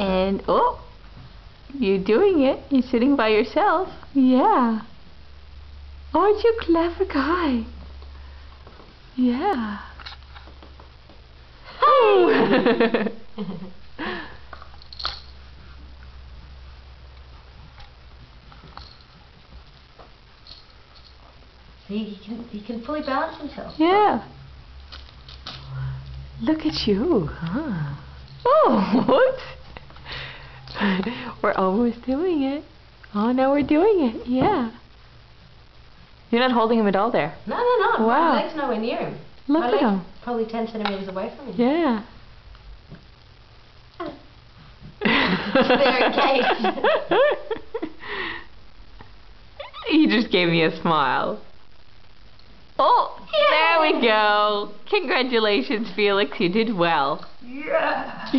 And, oh, you're doing it. You're sitting by yourself. Yeah. Aren't you a clever guy? Yeah. Oh. See, he can fully balance himself. Yeah. Look at you, huh? Oh, what? We're almost doing it. Oh, now we're doing it. Yeah. You're not holding him at all there. No, no, no. Wow. My leg's nowhere near him. Look My at leg's him. probably 10 centimeters away from him. Yeah. They're engaged. He just gave me a smile. Oh, yay! There we go. Congratulations, Felix. You did well. Yeah.